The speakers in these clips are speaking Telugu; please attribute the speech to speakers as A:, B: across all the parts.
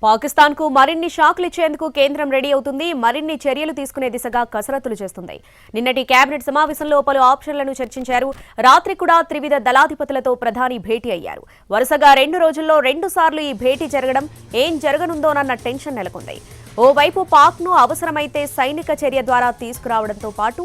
A: పాకిస్తాన్ కు మరిన్ని షాక్లు ఇచ్చేందుకు కేంద్రం రెడీ అవుతుంది. మరిన్ని చర్యలు తీసుకునే దిశగా కసరత్తులు చేస్తుంది. నిన్నటి కేబినెట్ సమావేశంలో పలు ఆప్షన్లను చర్చించారు. రాత్రి కూడా త్రివిధ దళాధిపతులతో ప్రధాని భేటీ అయ్యారు. వరుసగా 2 రోజుల్లో 2 సార్లు ఈ భేటీ జరగడం ఏం జరగనుందోనన్న టెన్షన్ నెలకొంది. ఓవైపు పాక్ ను అవసరమైతే సైనిక చర్య ద్వారా తీసుకురావడంతో పాటు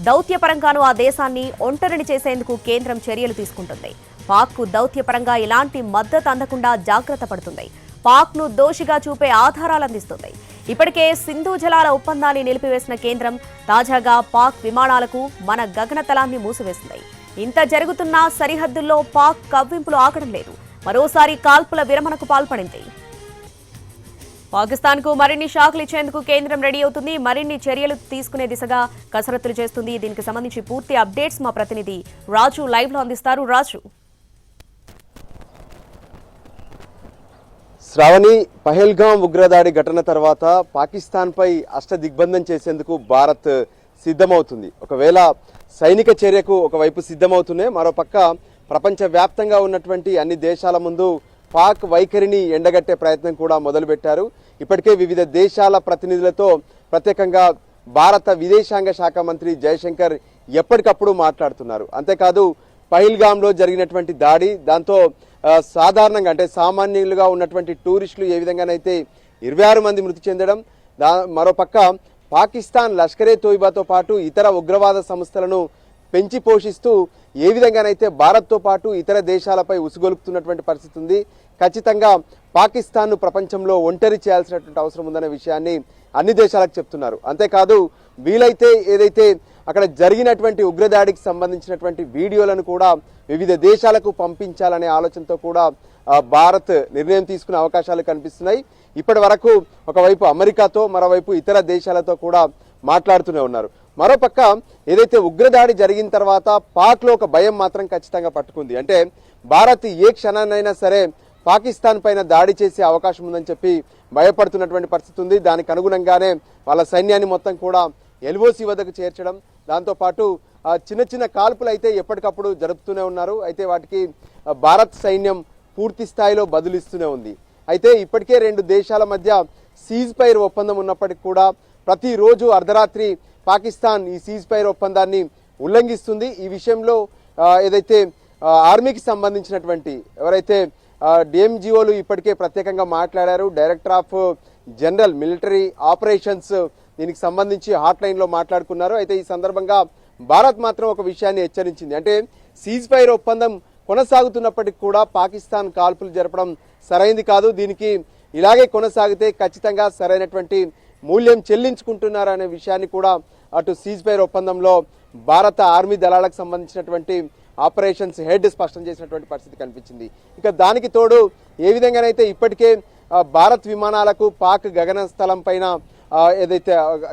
A: దౌత్యపరంగానూ ఆ దేశాన్ని ఒంటరిని చేసేందుకు కేంద్రం చర్యలు తీసుకుంటుంది. పాక్ కు దౌత్యపరంగా ఎలాంటి మద్దతు అందకుండా జాగ్రత్త పడుతుంది. పాక్ ను దోషిగా చూపే ఆధారాలు అందిస్తుంది. ఇప్పటికే సింధు జలాల ఒప్పందాన్ని నిలిపివేసిన కేంద్రం తాజాగా పాక్ విమానాలకు మన గగనతలాన్ని మూసివేసింది. ఇంత జరుగుతున్నా సరిహద్దుల్లో పాక్ కవ్వింపులు ఆగడం లేదు. మరోసారి కాల్పుల విరమణకు పాల్పడింది. పాకిస్తాన్ కు మరిన్ని షాక్లు ఇచ్చేందుకు కేంద్రం రెడీ అవుతుంది. మరిన్ని చర్యలు తీసుకునే దిశగా కసరత్తులు చేస్తుంది. దీనికి సంబంధించి పూర్తి అప్డేట్స్ మా ప్రతినిధి రాజు లైవ్ లో అందిస్తారు. రాజు,
B: శ్రావణి, పహల్గాం ఉగ్రదాడి ఘటన తర్వాత పాకిస్తాన్పై అష్టదిగ్బంధం చేసేందుకు భారత్ సిద్ధమవుతుంది. ఒకవేళ సైనిక చర్యకు ఒకవైపు సిద్ధమవుతూనే మరోపక్క ప్రపంచవ్యాప్తంగా ఉన్నటువంటి అన్ని దేశాల ముందు పాక్ వైఖరిని ఎండగట్టే ప్రయత్నం కూడా మొదలుపెట్టారు. ఇప్పటికే వివిధ దేశాల ప్రతినిధులతో ప్రత్యేకంగా భారత విదేశాంగ శాఖ మంత్రి జయశంకర్ ఎప్పటికప్పుడు మాట్లాడుతున్నారు. అంతేకాదు పహల్గాంలో జరిగినటువంటి దాడి, దాంతో సాధారణంగా అంటే సామాన్యులుగా ఉన్నటువంటి టూరిస్టులు ఏ విధంగానైతే 26 మంది మృతి చెందడం, మరోపక్క పాకిస్తాన్ లష్కరే తోయిబాతో పాటు ఇతర ఉగ్రవాద సంస్థలను పెంచి పోషిస్తూ ఏ విధంగానైతే భారత్తో పాటు ఇతర దేశాలపై ఉసుగొలుపుతున్నటువంటి పరిస్థితి ఉంది. ఖచ్చితంగా పాకిస్తాన్ను ప్రపంచంలో ఒంటరి చేయాల్సినటువంటి అవసరం ఉందనే విషయాన్ని అన్ని దేశాలకు చెప్తున్నారు. అంతేకాదు వీలైతే ఏదైతే అక్కడ జరిగినటువంటి ఉగ్రదాడికి సంబంధించినటువంటి వీడియోలను కూడా వివిధ దేశాలకు పంపించాలనే ఆలోచనతో కూడా భారత్ నిర్ణయం తీసుకునే అవకాశాలు కనిపిస్తున్నాయి. ఇప్పటి వరకు ఒకవైపు అమెరికాతో, మరోవైపు ఇతర దేశాలతో కూడా మాట్లాడుతూనే ఉన్నారు. మరోపక్క ఏదైతే ఉగ్రదాడి జరిగిన తర్వాత పాక్లో ఒక భయం మాత్రం ఖచ్చితంగా పట్టుకుంది. అంటే భారత్ ఏ క్షణాన్నైనా సరే పాకిస్తాన్ పైన దాడి చేసే అవకాశం ఉందని చెప్పి భయపడుతున్నటువంటి పరిస్థితి ఉంది. దానికి అనుగుణంగానే వాళ్ళ సైన్యాన్ని మొత్తం కూడా ఎల్ఓసి వద్దకు చేర్చడం, దాంతోపాటు చిన్న చిన్న కాల్పులు అయితే ఎప్పటికప్పుడు జరుపుతూనే ఉన్నారు. అయితే వాటికి భారత్ సైన్యం పూర్తి స్థాయిలో బదులిస్తూనే ఉంది. అయితే ఇప్పటికే 2 దేశాల మధ్య సీజ్ ఫైర్ ఒప్పందం ఉన్నప్పటికీ కూడా ప్రతిరోజు అర్ధరాత్రి పాకిస్తాన్ ఈ సీజ్ ఫైర్ ఒప్పందాన్ని ఉల్లంఘిస్తుంది. ఈ విషయంలో ఏదైతే ఆర్మీకి సంబంధించినటువంటి ఎవరైతే డిఎంజిఓలు ఇప్పటికే ప్రత్యేకంగా మాట్లాడారు. Director of general military operations దీనికి సంబంధించి హాట్ లైన్లో మాట్లాడుకున్నారు. అయితే ఈ సందర్భంగా భారత్ మాత్రం ఒక విషయాన్ని హెచ్చరించింది. అంటే సీజ్ ఫైర్ ఒప్పందం కొనసాగుతున్నప్పటికీ కూడా పాకిస్తాన్ కాల్పులు జరపడం సరైంది కాదు, దీనికి ఇలాగే కొనసాగితే ఖచ్చితంగా సరైనటువంటి మూల్యం చెల్లించుకుంటున్నారనే విషయాన్ని కూడా అటు సీజ్ ఫైర్ ఒప్పందంలో భారత ఆర్మీ దళాలకు సంబంధించినటువంటి ఆపరేషన్స్ హెడ్ స్పష్టం చేసినటువంటి పరిస్థితి కనిపించింది. ఇక దానికి తోడు ఏ విధంగానైతే ఇప్పటికే భారత్ విమానాలకు పాక్ గగన స్థలం పైన ఏదైతే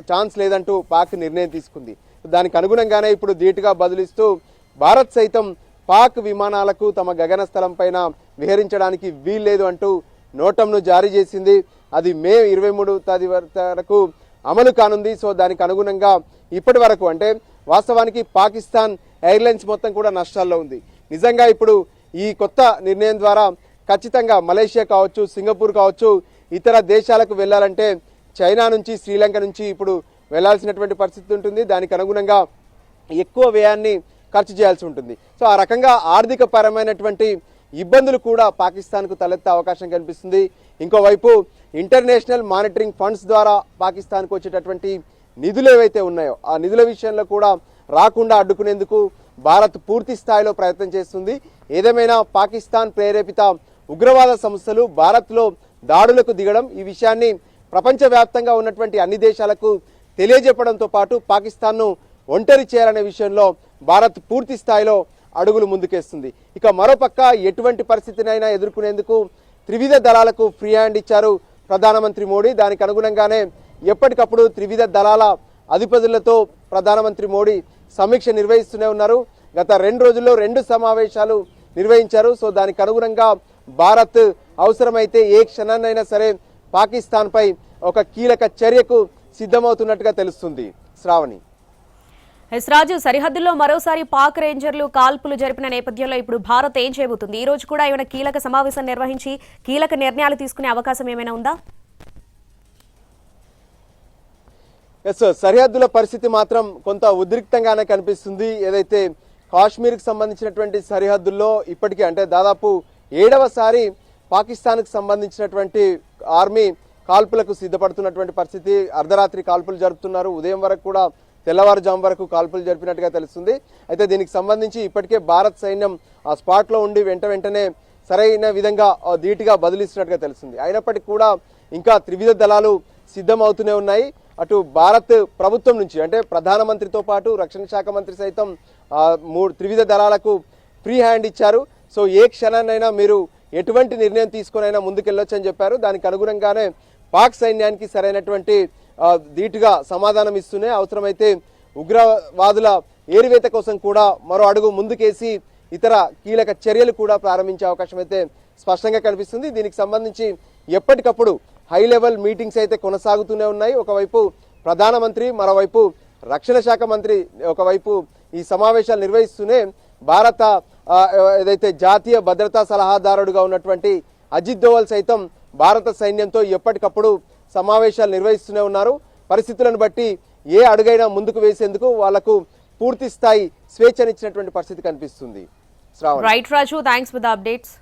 B: ఛాన్స్ లేదంటూ పాక్ నిర్ణయం తీసుకుంది. దానికి అనుగుణంగానే ఇప్పుడు ధీటుగా బదులిస్తూ భారత్ సైతం పాక్ విమానాలకు తమ గగన స్థలం పైన విహరించడానికి వీల్లేదు అంటూ నోటంను జారీ చేసింది. అది మే 23వ తేదీ వరకు అమలు కానుంది. సో దానికి అనుగుణంగా ఇప్పటి వరకు అంటే వాస్తవానికి పాకిస్తాన్ ఎయిర్లైన్స్ మొత్తం కూడా నష్టాల్లో ఉంది. నిజంగా ఇప్పుడు ఈ కొత్త నిర్ణయం ద్వారా ఖచ్చితంగా మలేషియా కావచ్చు, సింగపూర్ కావచ్చు, ఇతర దేశాలకు వెళ్ళాలంటే చైనా నుంచి, శ్రీలంక నుంచి ఇప్పుడు వెళ్లాల్సినటువంటి పరిస్థితి ఉంటుంది. దానికి అనుగుణంగా ఎక్కువ వ్యయాన్ని ఖర్చు చేయాల్సి ఉంటుంది. సో ఆ రకంగా ఆర్థిక పరమైనటువంటి ఇబ్బందులు కూడా పాకిస్తాన్కు తలెత్తే అవకాశం కనిపిస్తుంది. ఇంకోవైపు ఇంటర్నేషనల్ మానిటరింగ్ ఫండ్స్ ద్వారా పాకిస్తాన్కు వచ్చేటటువంటి నిధులు ఏవైతే ఉన్నాయో ఆ నిధుల విషయంలో కూడా రాకుండా అడ్డుకునేందుకు భారత్ పూర్తి స్థాయిలో ప్రయత్నం చేస్తుంది. ఏదేమైనా పాకిస్తాన్ ప్రేరేపిత ఉగ్రవాద సంస్థలు భారత్లో దాడులకు దిగడం, ఈ విషయాన్ని ప్రపంచవ్యాప్తంగా ఉన్నటువంటి అన్ని దేశాలకు తెలియజెప్పడంతో పాటు పాకిస్తాన్ను ఒంటరి చేయాలనే విషయంలో భారత్ పూర్తి స్థాయిలో అడుగులు ముందుకేస్తుంది. ఇక మరోపక్క ఎటువంటి పరిస్థితినైనా ఎదుర్కొనేందుకు త్రివిధ దళాలకు ఫ్రీ హ్యాండ్ ఇచ్చారు ప్రధానమంత్రి మోడీ. దానికి అనుగుణంగానే ఎప్పటికప్పుడు త్రివిధ దళాల అధిపతులతో ప్రధానమంత్రి మోడీ సమీక్ష నిర్వహిస్తూనే ఉన్నారు. గత 2 రోజుల్లో 2 సమావేశాలు నిర్వహించారు. సో దానికి అనుగుణంగా భారత్ అవసరమైతే ఏ క్షణాన్నైనా సరే పాకిస్తాన్పై ఒక కీలక చర్యకు సిద్ధమవుతున్నట్టుగా తెలుస్తుంది. శ్రావణి.
A: ఎస్ రాజు, సరిహద్దుల్లో మరోసారి పాక్ రేంజర్లు కాల్పులు జరిపిన నేపథ్యంలో ఇప్పుడు భారత్ ఏం చేయబోతుంది? ఈ రోజు కూడా ఏమైనా కీలక సమావేశం నిర్వహించి కీలక నిర్ణయాలు తీసుకునే అవకాశం ఏమైనా ఉందా?
B: ఎస్, సరిహద్దుల పరిస్థితి మాత్రం కొంత ఉద్రిక్తంగానే కనిపిస్తుంది. ఏదైతే కాశ్మీర్కి సంబంధించినటువంటి సరిహద్దుల్లో ఇప్పటికీ అంటే దాదాపు 7వసారి పాకిస్తాన్కి సంబంధించినటువంటి ఆర్మీ కాల్పులకు సిద్ధపడుతున్నటువంటి పరిస్థితి. అర్ధరాత్రి కాల్పులు జరుపుతున్నారు. ఉదయం వరకు కూడా తెల్లవారుజాము వరకు కాల్పులు జరిపినట్టుగా తెలుస్తుంది. అయితే దీనికి సంబంధించి ఇప్పటికే భారత్ సైన్యం ఆ స్పాట్లో ఉండి వెంటనే సరైన విధంగా ధీటుగా బదిలిస్తున్నట్టుగా తెలుస్తుంది. అయినప్పటికీ కూడా ఇంకా త్రివిధ దళాలు సిద్ధమవుతూనే ఉన్నాయి. అటు భారత్ ప్రభుత్వం నుంచి అంటే ప్రధానమంత్రితో పాటు రక్షణ శాఖ మంత్రి సైతం త్రివిధ దళాలకు ఫ్రీ హ్యాండ్ ఇచ్చారు. సో ఏ క్షణాన్నైనా మీరు ఎటువంటి నిర్ణయం తీసుకునైనా ముందుకెళ్ళొచ్చు అని చెప్పారు. దానికి అనుగుణంగానే పాక్ సైన్యానికి సరైనటువంటి ధీటుగా సమాధానం ఇస్తూనే అవసరమైతే ఉగ్రవాదుల ఏరివేత కోసం కూడా మరో అడుగు ముందుకేసి ఇతర కీలక చర్యలు కూడా ప్రారంభించే అవకాశం అయితే స్పష్టంగా కనిపిస్తుంది. దీనికి సంబంధించి ఎప్పటికప్పుడు హై లెవెల్ మీటింగ్స్ అయితే కొనసాగుతూనే ఉన్నాయి. ఒకవైపు ప్రధానమంత్రి, మరోవైపు రక్షణ శాఖ మంత్రి ఒకవైపు ఈ సమావేశాలు నిర్వహిస్తూనే భారత ఏదైతే జాతీయ భద్రతా సలహాదారుడుగా ఉన్నటువంటి అజిత్ దోవల్ సైతం భారత సైన్యంతో ఎప్పటికప్పుడు సమావేశాలు నిర్వహిస్తూనే ఉన్నారు. పరిస్థితులను బట్టి ఏ అడుగైనా ముందుకు వేసేందుకు వాళ్లకు పూర్తి స్థాయి స్వేచ్ఛనిచ్చినటువంటి పరిస్థితి కనిపిస్తుంది.
A: Right Raju, thanks for the updates.